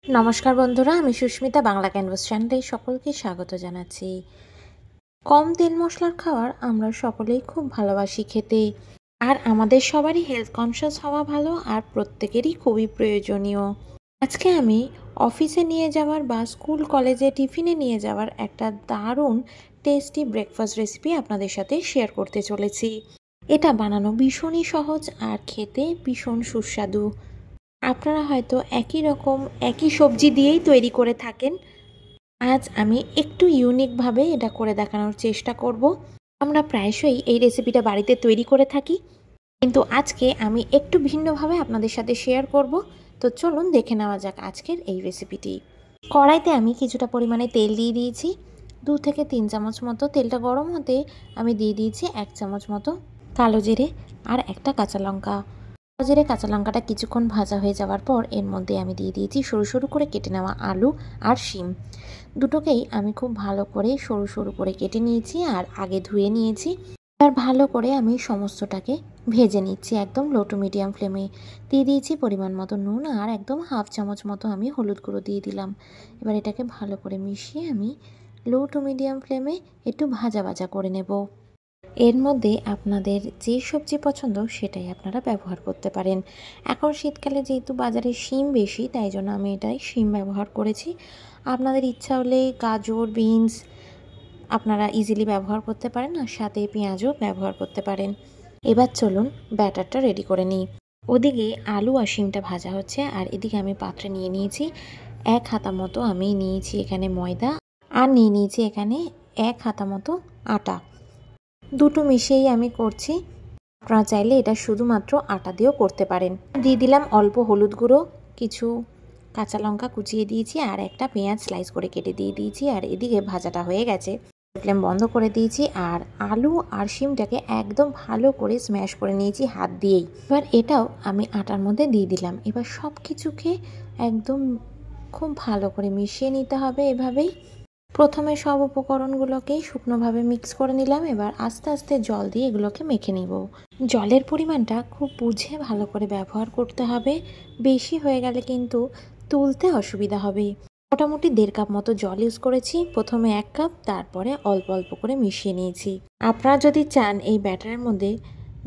নমস্কার বন্ধুরা, আমি সুস্মিতা বাংলা ক্যানভাস চ্যানেলে সকলকে স্বাগত জানাচ্ছি। কম তেল মশলার খাবার আমরা সকলেই খুব ভালোবাসি খেতে, আর আমাদের সবারই হেলথ কনসিয়াস হওয়া ভালো আর প্রত্যেকেরই খুবই প্রয়োজনীয়। আজকে আমি অফিসে নিয়ে যাওয়ার বা স্কুল কলেজে টিফিনে নিয়ে যাওয়ার একটা দারুণ টেস্টি ব্রেকফাস্ট রেসিপি আপনাদের সাথে শেয়ার করতে চলেছি। এটা বানানো ভীষণই সহজ আর খেতে ভীষণ সুস্বাদু। আপনারা হয়তো একই সবজি দিয়েই তৈরি করে থাকেন। আজ আমি একটু ইউনিকভাবে এটা করে দেখানোর চেষ্টা করব। আমরা প্রায়শই এই রেসিপিটা বাড়িতে তৈরি করে থাকি, কিন্তু আজকে আমি একটু ভিন্নভাবে আপনাদের সাথে শেয়ার করব। তো চলুন দেখে নেওয়া যাক আজকের এই রেসিপিটি। কড়াইতে আমি কিছুটা পরিমাণে তেল দিয়ে দিয়েছি, 2 থেকে 3 চামচ মতো। তেলটা গরম হতে আমি দিয়ে দিয়েছি 1 চামচ মতো কালো জিরে আর একটা কাঁচা লঙ্কা। জিরে কাঁচা লঙ্কাটা কিছুক্ষণ ভাজা হয়ে যাওয়ার পর এর মধ্যে আমি দিয়ে দিয়েছি সরু সরু করে কেটে নেওয়া আলু আর শিম। দুটোকেই আমি খুব ভালো করে সরু সরু করে কেটে নিয়েছি আর আগে ধুয়ে নিয়েছি। এবার ভালো করে আমি সমস্তটাকে ভেজে নিচ্ছি একদম লো টু মিডিয়াম ফ্লেমে। দিয়ে দিয়েছি পরিমাণ মতো নুন আর একদম হাফ চামচ মতো আমি হলুদ গুঁড়ো দিয়ে দিলাম। এবার এটাকে ভালো করে মিশিয়ে আমি লো টু মিডিয়াম ফ্লেমে একটু ভাজা ভাজা করে নেব। এর মধ্যে আপনাদের যে সবজি পছন্দ সেটাই আপনারা ব্যবহার করতে পারেন। এখন শীতকালে যেহেতু বাজারে শিম বেশি, তাই জন্য আমি এটাই শিম ব্যবহার করেছি। আপনাদের ইচ্ছা হলে গাজর, বিনস আপনারা ইজিলি ব্যবহার করতে পারেন, আর সাথে পেঁয়াজও ব্যবহার করতে পারেন। এবার চলুন ব্যাটারটা রেডি করে নিই। ওদিকে আলু আর শিমটা ভাজা হচ্ছে, আর এদিকে আমি পাত্রে নিয়ে নিয়েছি 1 হাতা মতো আমি নিয়েছি এখানে ময়দা, আর নিয়ে নিয়েছি এখানে 1 হাতা মতো আটা। দুটো মিশিয়েই আমি করছি। আপনারা চাইলে এটা শুধুমাত্র আটা দিয়েও করতে পারেন। দিয়ে দিলাম অল্প হলুদ গুঁড়ো, কিছু কাঁচা লঙ্কা কুচিয়ে দিয়েছি, আর একটা পেঁয়াজ স্লাইস করে কেটে দিয়ে দিয়েছি। আর এদিকে ভাজাটা হয়ে গেছে, ফ্লেম বন্ধ করে দিয়েছি। আর আলু আর শিমটাকে একদম ভালো করে স্ম্যাশ করে নিয়েছি হাত দিয়েই। এবার এটাও আমি আটার মধ্যে দিয়ে দিলাম। এবার সব কিছুকে একদম খুব ভালো করে মিশিয়ে নিতে হবে। এভাবেই প্রথমে সব উপকরণগুলোকেই শুকনোভাবে মিক্স করে নিলাম। এবার আস্তে আস্তে জল দিয়ে এগুলোকে মেখে নিব। জলের পরিমাণটা খুব বুঝে ভালো করে ব্যবহার করতে হবে, বেশি হয়ে গেলে কিন্তু তুলতে অসুবিধা হবে। মোটামুটি 1.5 কাপ মতো জল ইউজ করেছি, প্রথমে 1 কাপ, তারপরে অল্প অল্প করে মিশিয়ে নিয়েছি। আপনারা যদি চান এই ব্যাটারের মধ্যে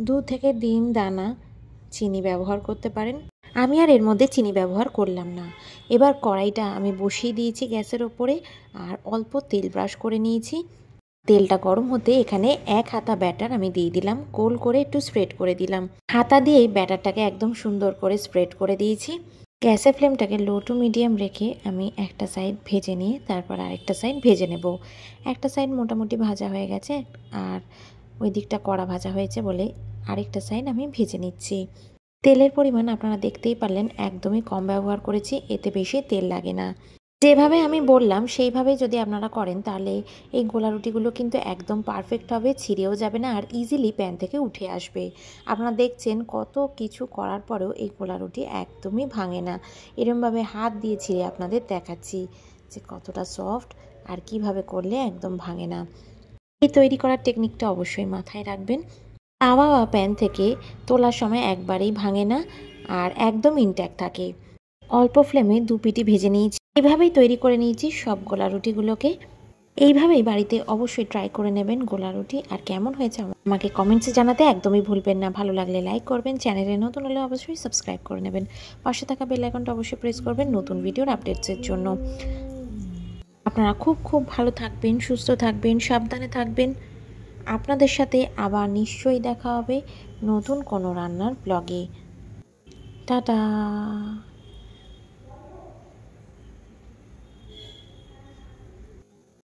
2 থেকে 3 দানা চিনি ব্যবহার করতে পারেন। আমি আর এর মধ্যে চিনি ব্যবহার করলাম না। এবার কড়াইটা আমি বসিয়ে দিয়েছি গ্যাসের ওপরে, আর অল্প তেল ব্রাশ করে নিয়েছি। তেলটা গরম হতে এখানে 1 হাতা ব্যাটার আমি দিয়ে দিলাম, গোল করে একটু স্প্রেড করে দিলাম। হাতা দিয়েই ব্যাটারটাকে একদম সুন্দর করে স্প্রেড করে দিয়েছি। গ্যাসের ফ্লেমটাকে লো টু মিডিয়াম রেখে আমি একটা সাইড ভেজে নিয়ে তারপর আরেকটা সাইড ভেজে নেব। একটা সাইড মোটামুটি ভাজা হয়ে গেছে, আর ওই দিকটা কড়া ভাজা হয়েছে বলে আরেকটা সাইড আমি ভেজে নিচ্ছি। তেলের পরিমাণ আপনারা দেখতেই পারলেন, একদমই কম ব্যবহার করেছি, এতে বেশি তেল লাগে না। যেভাবে আমি বললাম সেইভাবেই যদি আপনারা করেন তাহলে এই গোলা রুটিগুলো কিন্তু একদম পারফেক্ট হবে, ছিঁড়েও যাবে না, আর ইজিলি প্যান থেকে উঠে আসবে। আপনারা দেখছেন কত কিছু করার পরেও এই গোলা রুটি একদমই ভাঙে না। এরমভাবে হাত দিয়ে ছিঁড়ে আপনাদের দেখাচ্ছি যে কতটা সফট আর কিভাবে করলে একদম ভাঙে না। এই তৈরি করার টেকনিকটা অবশ্যই মাথায় রাখবেন। তাওয়া বা প্যান থেকে তোলার সময় একবারেই ভাঙে না, আর একদম ইনট্যাক্ট থাকে। অল্প ফ্লেমে 2 পিঠই ভেজে নিয়েছি। এভাবেই তৈরি করে নিয়েছি সব গোলা রুটিগুলোকে। এইভাবেই বাড়িতে অবশ্যই ট্রাই করে নেবেন গোলা রুটি, আর কেমন হয়েছে আমাকে কমেন্টসে জানাতে একদমই ভুলবেন না। ভালো লাগলে লাইক করবেন, চ্যানেলে নতুন হলে অবশ্যই সাবস্ক্রাইব করে নেবেন। পাশে থাকা বেল আইকনটা অবশ্যই প্রেস করবেন নতুন ভিডিওর আপডেটসের জন্য। আপনারা খুব খুব ভালো থাকবেন, সুস্থ থাকবেন, সাবধানে থাকবেন। আপনাদের সাথে আবার নিশ্চয়ই দেখা হবে নতুন কোনো রান্নার ব্লগে। টাটা।